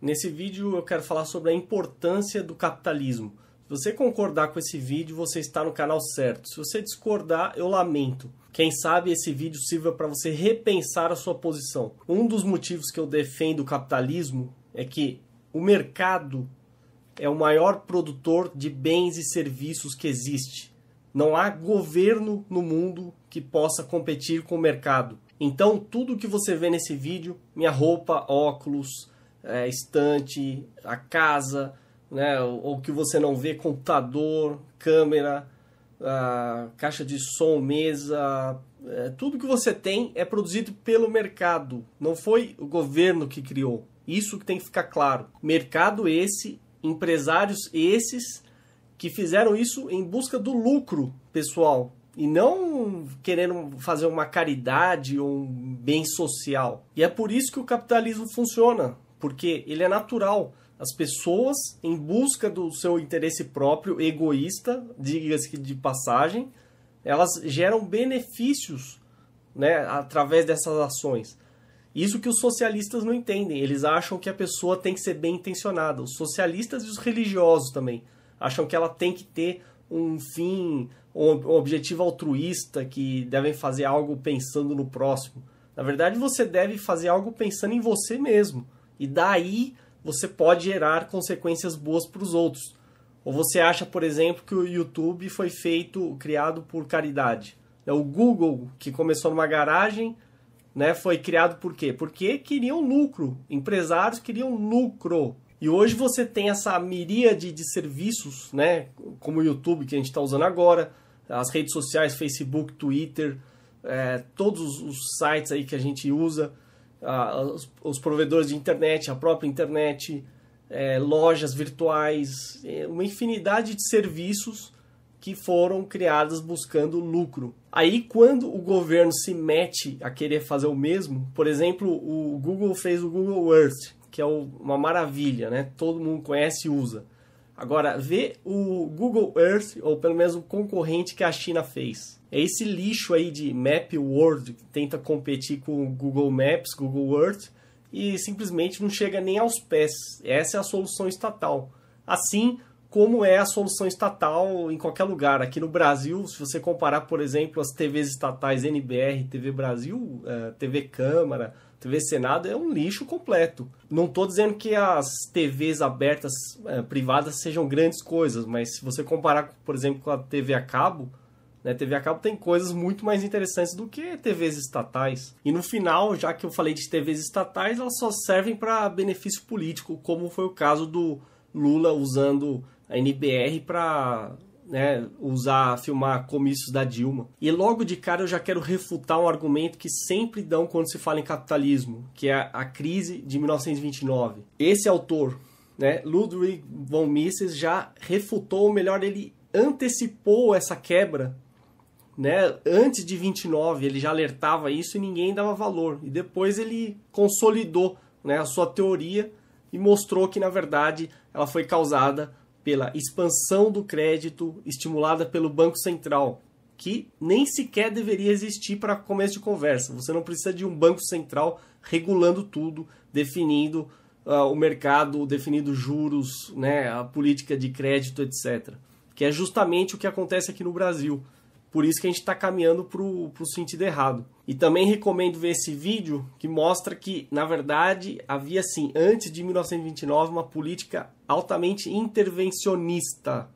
Nesse vídeo eu quero falar sobre a importância do capitalismo. Se você concordar com esse vídeo, você está no canal certo. Se você discordar, eu lamento. Quem sabe esse vídeo sirva para você repensar a sua posição. Um dos motivos que eu defendo o capitalismo é que o mercado é o maior produtor de bens e serviços que existe. Não há governo no mundo que possa competir com o mercado. Então, tudo que você vê nesse vídeo, minha roupa, óculos, estante, a casa, né, ou que você não vê, computador, câmera, caixa de som, mesa, tudo que você tem é produzido pelo mercado. Não foi o governo que criou. Isso que tem que ficar claro. Mercado esse, empresários esses que fizeram isso em busca do lucro pessoal e não querendo fazer uma caridade ou um bem social. E é por isso que o capitalismo funciona, porque ele é natural. As pessoas, em busca do seu interesse próprio, egoísta, diga-se de passagem, elas geram benefícios, né, através dessas ações. Isso que os socialistas não entendem. Eles acham que a pessoa tem que ser bem intencionada. Os socialistas e os religiosos também acham que ela tem que ter um fim, um objetivo altruísta, que devem fazer algo pensando no próximo. Na verdade, você deve fazer algo pensando em você mesmo. E daí você pode gerar consequências boas para os outros. Ou você acha, por exemplo, que o YouTube foi criado por caridade. O Google, que começou numa garagem, né, foi criado por quê? Porque queriam lucro. Empresários queriam lucro. E hoje você tem essa miríade de serviços, né, como o YouTube, que a gente está usando agora, as redes sociais, Facebook, Twitter, todos os sites aí que a gente usa, os provedores de internet, a própria internet, lojas virtuais, uma infinidade de serviços que foram criados buscando lucro. Aí quando o governo se mete a querer fazer o mesmo, por exemplo, o Google fez o Google Earth, que é uma maravilha, né? Todo mundo conhece e usa. Agora, vê o Google Earth, ou pelo menos o concorrente que a China fez. É esse lixo aí de Map World, que tenta competir com o Google Maps, Google Earth, e simplesmente não chega nem aos pés. Essa é a solução estatal. Assim como é a solução estatal em qualquer lugar. Aqui no Brasil, se você comparar, por exemplo, as TVs estatais NBR, TV Brasil, TV Câmara, TV Senado, é um lixo completo. Não estou dizendo que as TVs abertas privadas sejam grandes coisas, mas se você comparar, por exemplo, com a TV a cabo, né, TV a cabo tem coisas muito mais interessantes do que TVs estatais. E no final, já que eu falei de TVs estatais, elas só servem para benefício político, como foi o caso do Lula usando a NBR para filmar comícios da Dilma. E logo de cara eu já quero refutar um argumento que sempre dão quando se fala em capitalismo, que é a crise de 1929. Esse autor, né, Ludwig von Mises, já refutou, ou melhor, ele antecipou essa quebra, né, antes de 29, ele já alertava isso e ninguém dava valor. E depois ele consolidou, né, a sua teoria e mostrou que, na verdade, ela foi causada pela expansão do crédito estimulada pelo Banco Central, que nem sequer deveria existir para começo de conversa. Você não precisa de um Banco Central regulando tudo, definindo o mercado, definindo juros, né, a política de crédito, etc. Que é justamente o que acontece aqui no Brasil. Por isso que a gente está caminhando para o sentido errado. E também recomendo ver esse vídeo que mostra que, na verdade, havia sim, antes de 1929, uma política altamente intervencionista,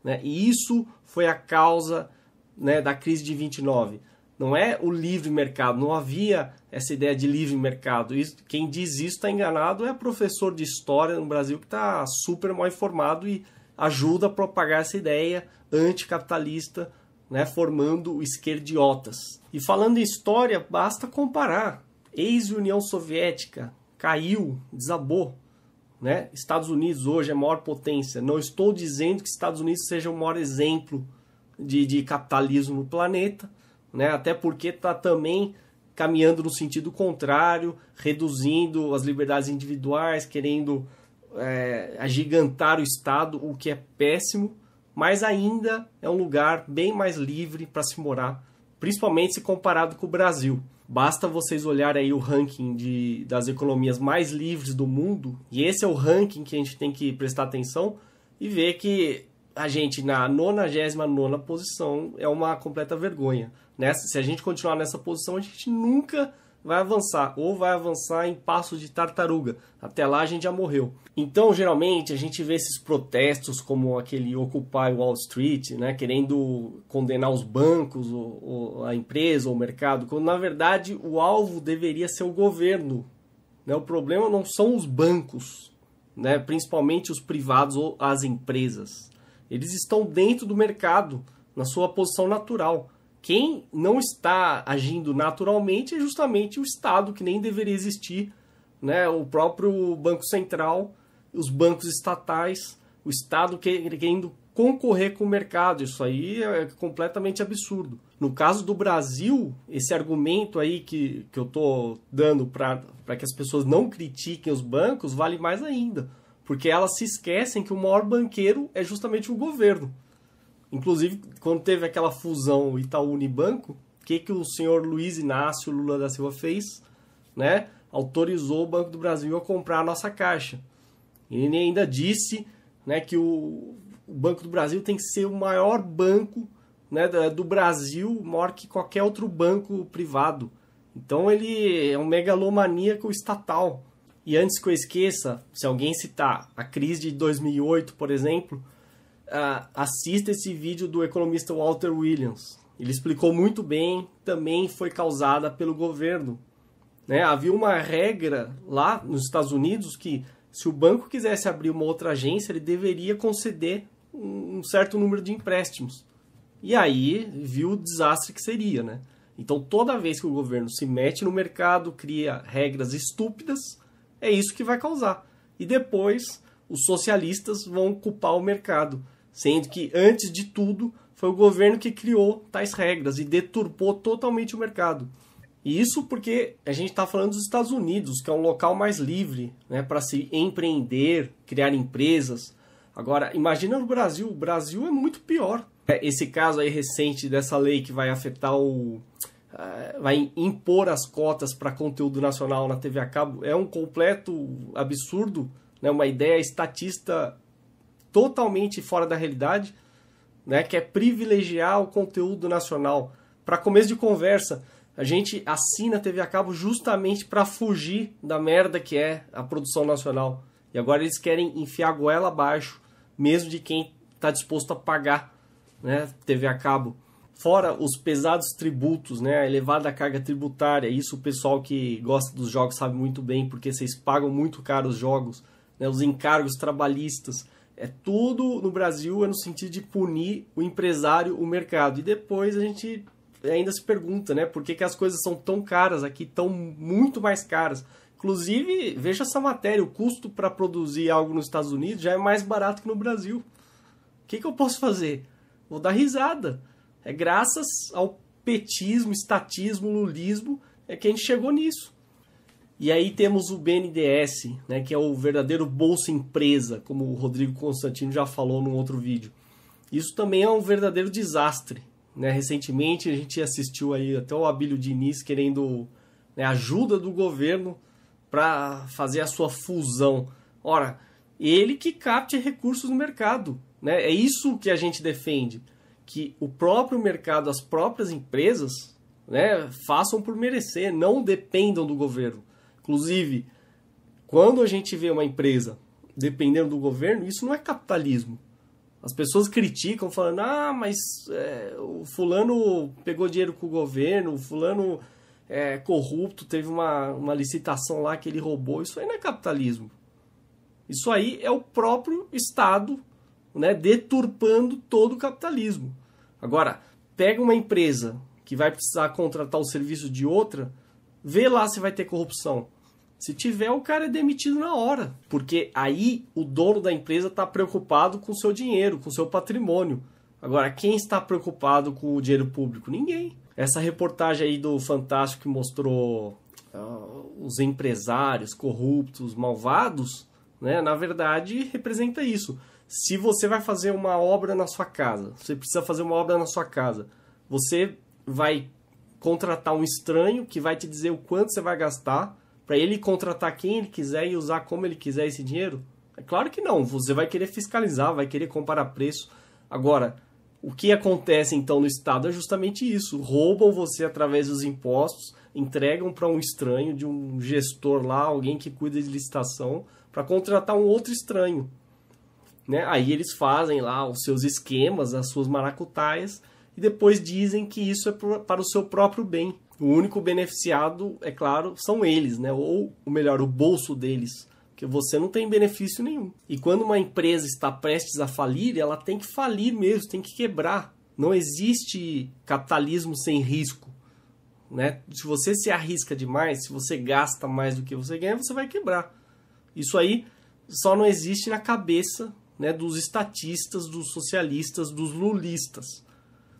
né? E isso foi a causa, né, da crise de 29. Não é o livre mercado, não havia essa ideia de livre mercado. Quem diz isso está enganado, é professor de história no Brasil que está super mal informado e ajuda a propagar essa ideia anticapitalista, né, formando esquerdiotas. E falando em história, basta comparar. Ex-União Soviética caiu, desabou, né? Estados Unidos hoje é a maior potência. Não estou dizendo que Estados Unidos seja o maior exemplo de capitalismo no planeta, né? Até porque está também caminhando no sentido contrário, reduzindo as liberdades individuais, querendo agigantar o Estado, o que é péssimo. Mas ainda é um lugar bem mais livre para se morar, principalmente se comparado com o Brasil. Basta vocês olharem aí o ranking das economias mais livres do mundo, e esse é o ranking que a gente tem que prestar atenção e ver que a gente na 99ª posição é uma completa vergonha. Se a gente continuar nessa posição, a gente nunca vai avançar, ou vai avançar em passos de tartaruga. Até lá a gente já morreu. Então, geralmente, a gente vê esses protestos como aquele Occupy Wall Street, né, querendo condenar os bancos, ou a empresa, ou o mercado, quando na verdade o alvo deveria ser o governo. Né? O problema não são os bancos, né, principalmente os privados ou as empresas. Eles estão dentro do mercado, na sua posição natural. Quem não está agindo naturalmente é justamente o Estado, que nem deveria existir, né? O próprio Banco Central, os bancos estatais, o Estado querendo concorrer com o mercado. Isso aí é completamente absurdo. No caso do Brasil, esse argumento aí que eu estou dando para que as pessoas não critiquem os bancos vale mais ainda, porque elas se esquecem que o maior banqueiro é justamente o governo. Inclusive, quando teve aquela fusão Itaú-Unibanco, o que o senhor Luiz Inácio Lula da Silva fez? Né? Autorizou o Banco do Brasil a comprar a nossa Caixa. Ele ainda disse, né, que o Banco do Brasil tem que ser o maior banco, né, do Brasil, maior que qualquer outro banco privado. Então ele é um megalomaníaco estatal. E antes que eu esqueça, se alguém citar a crise de 2008, por exemplo, assista esse vídeo do economista Walter Williams. Ele explicou muito bem, também foi causada pelo governo. Né? Havia uma regra lá nos Estados Unidos que, se o banco quisesse abrir uma outra agência, ele deveria conceder um certo número de empréstimos. E aí viu o desastre que seria. Né? Então, toda vez que o governo se mete no mercado, cria regras estúpidas, é isso que vai causar. E depois, os socialistas vão culpar o mercado, sendo que, antes de tudo, foi o governo que criou tais regras e deturpou totalmente o mercado. E isso porque a gente está falando dos Estados Unidos, que é um local mais livre, né, para se empreender, criar empresas. Agora, imagina no Brasil. O Brasil é muito pior. Esse caso aí recente dessa lei que vai afetar vai impor as cotas para conteúdo nacional na TV a cabo é um completo absurdo, né, uma ideia estatista totalmente fora da realidade, né, que é privilegiar o conteúdo nacional. Para começo de conversa, a gente assina a TV a cabo justamente para fugir da merda que é a produção nacional. E agora eles querem enfiar a goela abaixo, mesmo de quem está disposto a pagar, né, TV a cabo. Fora os pesados tributos, né, a elevada carga tributária. Isso o pessoal que gosta dos jogos sabe muito bem, porque vocês pagam muito caro os jogos, né, os encargos trabalhistas. É tudo no Brasil é no sentido de punir o empresário, o mercado. E depois a gente ainda se pergunta, né, por que as coisas são tão caras aqui, tão muito mais caras. Inclusive, veja essa matéria, o custo para produzir algo nos Estados Unidos já é mais barato que no Brasil. O que eu posso fazer? Vou dar risada. É graças ao petismo, estatismo, lulismo que a gente chegou nisso. E aí temos o BNDES, né, que é o verdadeiro Bolsa Empresa, como o Rodrigo Constantino já falou num outro vídeo. Isso também é um verdadeiro desastre. Né? Recentemente a gente assistiu aí até o Abílio Diniz querendo, né, ajuda do governo para fazer a sua fusão. Ora, ele que capte recursos no mercado. Né? É isso que a gente defende. Que o próprio mercado, as próprias empresas, né, façam por merecer, não dependam do governo. Inclusive, quando a gente vê uma empresa dependendo do governo, isso não é capitalismo. As pessoas criticam falando, mas o fulano pegou dinheiro com o governo, o fulano é corrupto, teve uma licitação lá que ele roubou. Isso aí não é capitalismo. Isso aí é o próprio Estado, né, deturpando todo o capitalismo. Agora, pega uma empresa que vai precisar contratar o serviço de outra, vê lá se vai ter corrupção. Se tiver, o cara é demitido na hora. Porque aí o dono da empresa está preocupado com o seu dinheiro, com o seu patrimônio. Agora, quem está preocupado com o dinheiro público? Ninguém. Essa reportagem aí do Fantástico que mostrou os empresários corruptos, malvados, né, na verdade representa isso. Se você vai fazer uma obra na sua casa, você precisa fazer uma obra na sua casa, você vai contratar um estranho que vai te dizer o quanto você vai gastar, para ele contratar quem ele quiser e usar como ele quiser esse dinheiro? É claro que não, você vai querer fiscalizar, vai querer comparar preço. Agora, o que acontece então no Estado é justamente isso, roubam você através dos impostos, entregam para um estranho, de um gestor lá, alguém que cuida de licitação, para contratar um outro estranho. Né? Aí eles fazem lá os seus esquemas, as suas maracutaias, e depois dizem que isso é para o seu próprio bem. O único beneficiado, é claro, são eles, né? Ou melhor, o bolso deles, porque você não tem benefício nenhum. E quando uma empresa está prestes a falir, ela tem que falir mesmo, tem que quebrar. Não existe capitalismo sem risco. Né? Se você se arrisca demais, se você gasta mais do que você ganha, você vai quebrar. Isso aí só não existe na cabeça, né, dos estatistas, dos socialistas, dos lulistas.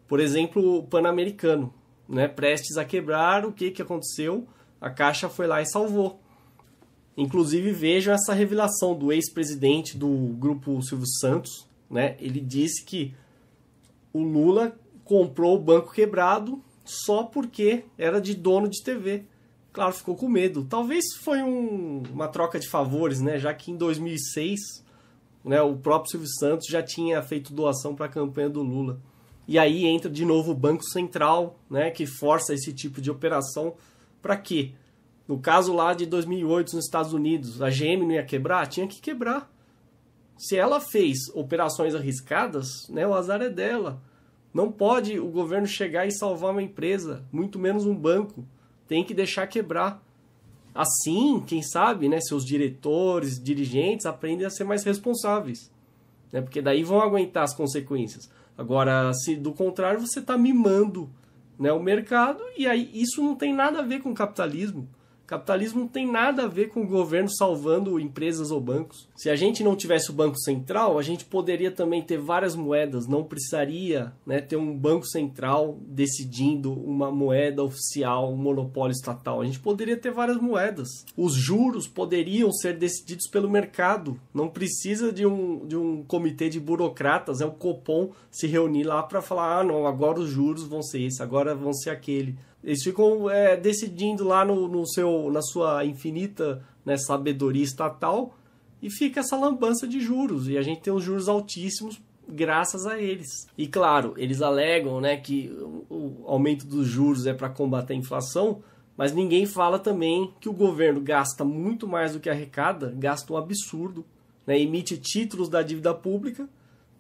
Por exemplo, o Pan-Americano, né, prestes a quebrar, o que aconteceu? A Caixa foi lá e salvou. Inclusive, vejam essa revelação do ex-presidente do Grupo Silvio Santos. Né? Ele disse que o Lula comprou o banco quebrado só porque era de dono de TV. Claro, ficou com medo. Talvez foi uma troca de favores, né? Já que em 2006, né, o próprio Silvio Santos já tinha feito doação para a campanha do Lula. E aí entra de novo o Banco Central, né, que força esse tipo de operação. Para quê? No caso lá de 2008 nos Estados Unidos, a GM não ia quebrar? Tinha que quebrar. Se ela fez operações arriscadas, né, o azar é dela. Não pode o governo chegar e salvar uma empresa, muito menos um banco. Tem que deixar quebrar. Assim, quem sabe, né, seus diretores, dirigentes aprendem a ser mais responsáveis. Né, porque daí vão aguentar as consequências. Agora, se do contrário, você está mimando, né, o mercado, e aí isso não tem nada a ver com capitalismo. Capitalismo não tem nada a ver com o governo salvando empresas ou bancos. Se a gente não tivesse o Banco Central, a gente poderia também ter várias moedas. Não precisaria, né, ter um Banco Central decidindo uma moeda oficial, um monopólio estatal. A gente poderia ter várias moedas. Os juros poderiam ser decididos pelo mercado. Não precisa de um comitê de burocratas, o Copom, se reunir lá para falar, não, agora os juros vão ser esse, agora vão ser aquele. Eles ficam decidindo lá na sua infinita, né, sabedoria estatal, e fica essa lambança de juros. E a gente tem os juros altíssimos graças a eles. E claro, eles alegam, né, que o aumento dos juros é para combater a inflação, mas ninguém fala também que o governo gasta muito mais do que arrecada, gasta um absurdo, né, emite títulos da dívida pública,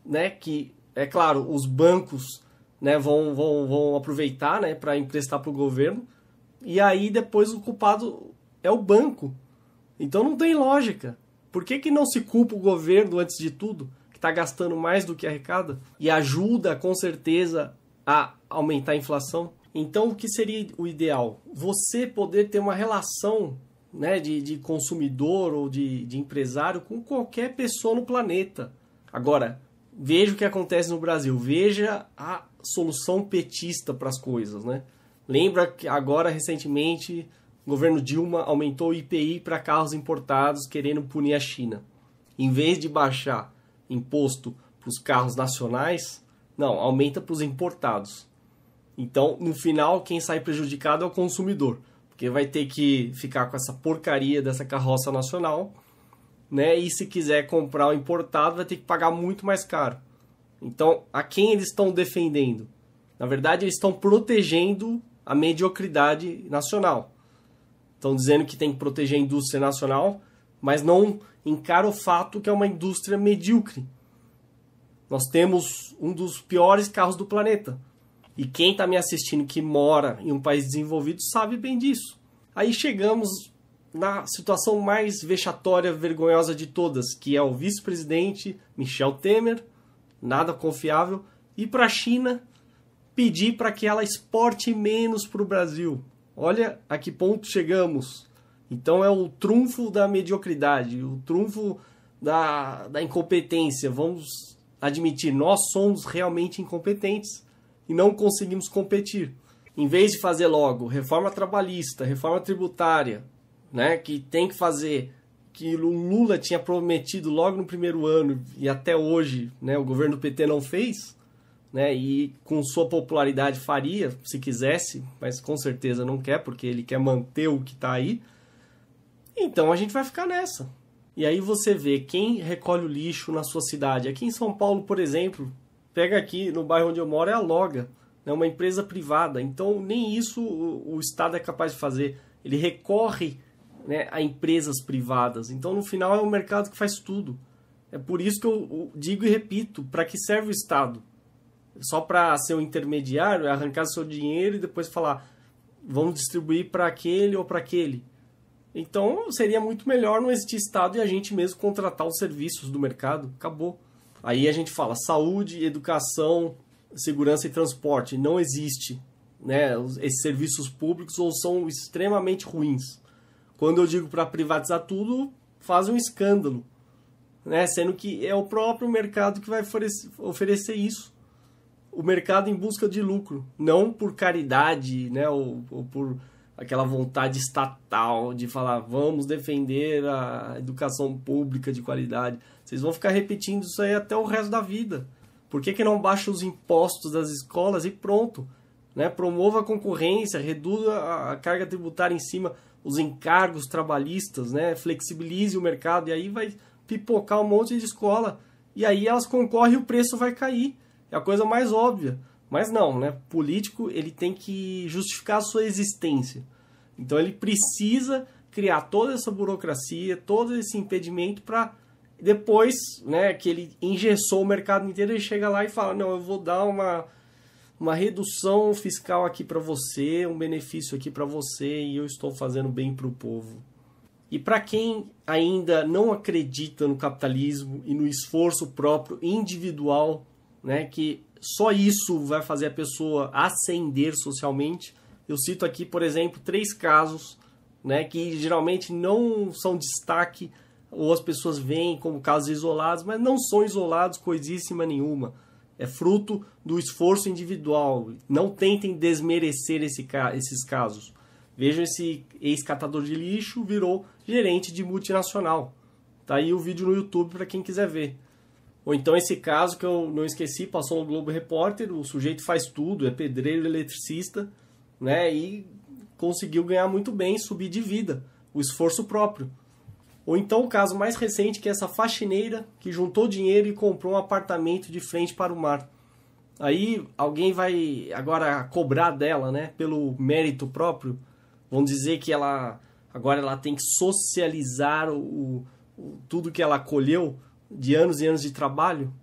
né, que, é claro, os bancos, né, vão aproveitar, né, para emprestar para o governo, e aí depois o culpado é o banco. Então não tem lógica. Por que não se culpa o governo antes de tudo, que está gastando mais do que arrecada, e ajuda com certeza a aumentar a inflação? Então o que seria o ideal? Você poder ter uma relação, né, de consumidor ou de empresário com qualquer pessoa no planeta. Agora, veja o que acontece no Brasil, veja a solução petista para as coisas, né? Lembra que agora, recentemente, o governo Dilma aumentou o IPI para carros importados, querendo punir a China. Em vez de baixar imposto para os carros nacionais, não, aumenta para os importados. Então, no final, quem sai prejudicado é o consumidor, porque vai ter que ficar com essa porcaria dessa carroça nacional, né? E se quiser comprar o importado, vai ter que pagar muito mais caro. Então, a quem eles estão defendendo? Na verdade, eles estão protegendo a mediocridade nacional. Estão dizendo que tem que proteger a indústria nacional, mas não encara o fato que é uma indústria medíocre. Nós temos um dos piores carros do planeta. E quem está me assistindo que mora em um país desenvolvido sabe bem disso. Aí chegamos na situação mais vexatória, vergonhosa de todas, que é o vice-presidente Michel Temer, nada confiável, ir para a China pedir para que ela exporte menos para o Brasil. Olha a que ponto chegamos. Então é o trunfo da mediocridade, o trunfo da incompetência. Vamos admitir, nós somos realmente incompetentes e não conseguimos competir. Em vez de fazer logo reforma trabalhista, reforma tributária, né, que tem que fazer, que o Lula tinha prometido logo no primeiro ano e até hoje, né, o governo do PT não fez, né? E com sua popularidade faria, se quisesse, mas com certeza não quer, porque ele quer manter o que está aí. Então a gente vai ficar nessa. E aí você vê quem recolhe o lixo na sua cidade. Aqui em São Paulo, por exemplo, pega aqui no bairro onde eu moro, é a Loga, né? Uma empresa privada. Então nem isso o Estado é capaz de fazer. Ele recorre, né, a empresas privadas. Então no final é o mercado que faz tudo. É por isso que eu digo e repito, para que serve o Estado? Só para ser um intermediário, arrancar seu dinheiro e depois falar, vamos distribuir para aquele ou para aquele. Então seria muito melhor não existir Estado e a gente mesmo contratar os serviços do mercado. Acabou. Aí a gente fala saúde, educação, segurança e transporte. Não existe, né, esses serviços públicos ou são extremamente ruins. Quando eu digo para privatizar tudo, faz um escândalo, né? Sendo que é o próprio mercado que vai oferecer isso. O mercado em busca de lucro, não por caridade, né, ou por aquela vontade estatal de falar vamos defender a educação pública de qualidade. Vocês vão ficar repetindo isso aí até o resto da vida. Por que não baixa os impostos das escolas e pronto? Né? Promova a concorrência, reduza a carga tributária em cima, os encargos trabalhistas, né? Flexibilize o mercado e aí vai pipocar um monte de escola. E aí elas concorrem e o preço vai cair. É a coisa mais óbvia. Mas não, né? O político ele tem que justificar a sua existência. Então ele precisa criar toda essa burocracia, todo esse impedimento para depois, né, que ele engessou o mercado inteiro, ele chega lá e fala, não, eu vou dar uma redução fiscal aqui para você, um benefício aqui para você e eu estou fazendo bem para o povo. E para quem ainda não acredita no capitalismo e no esforço próprio individual, né, que só isso vai fazer a pessoa ascender socialmente, eu cito aqui, por exemplo, 3 casos, né, que geralmente não são destaque, ou as pessoas veem como casos isolados, mas não são isolados coisíssima nenhuma. É fruto do esforço individual. Não tentem desmerecer esses casos. Vejam, esse ex-catador de lixo virou gerente de multinacional. Tá aí o vídeo no YouTube para quem quiser ver. Ou então esse caso que eu não esqueci, passou no Globo Repórter, o sujeito faz tudo, é pedreiro, eletricista, né, e conseguiu ganhar muito bem, subir de vida, o esforço próprio. Ou então o caso mais recente, que é essa faxineira que juntou dinheiro e comprou um apartamento de frente para o mar. Aí alguém vai agora cobrar dela, né, pelo mérito próprio. Vão dizer que agora ela tem que socializar tudo que ela colheu de anos e anos de trabalho.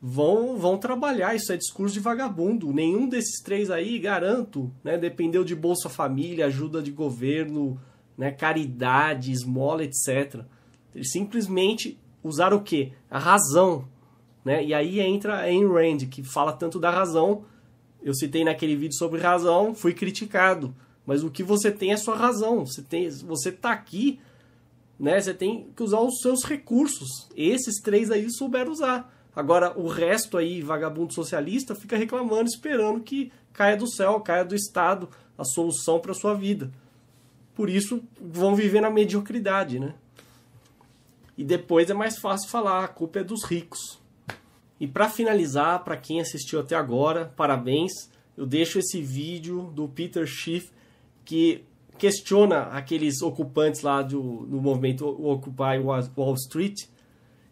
Vão trabalhar, isso é discurso de vagabundo. Nenhum desses 3 aí, garanto, né, dependeu de Bolsa Família, ajuda de governo, né, caridade, esmola, etc. Eles simplesmente usaram o quê? A razão, né? E aí entra a Ayn Rand, que fala tanto da razão. Eu citei naquele vídeo sobre razão, fui criticado. Mas o que você tem é sua razão. Você tá aqui, né? Você tem que usar os seus recursos. Esses 3 aí souberam usar. Agora, o resto aí, vagabundo socialista, fica reclamando, esperando que caia do céu, caia do Estado a solução para sua vida. Por isso, vão viver na mediocridade, né? E depois é mais fácil falar, a culpa é dos ricos. E para finalizar, para quem assistiu até agora, parabéns. Eu deixo esse vídeo do Peter Schiff, que questiona aqueles ocupantes lá do movimento Occupy Wall Street.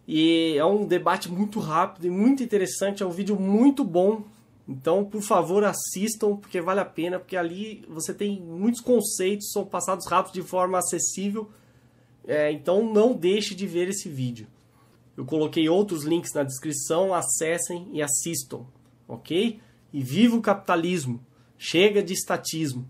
E é um debate muito rápido e muito interessante, é um vídeo muito bom. Então, por favor, assistam, porque vale a pena, porque ali você tem muitos conceitos, são passados rápido de forma acessível. Então, não deixe de ver esse vídeo. Eu coloquei outros links na descrição, acessem e assistam, ok? E viva o capitalismo! Chega de estatismo!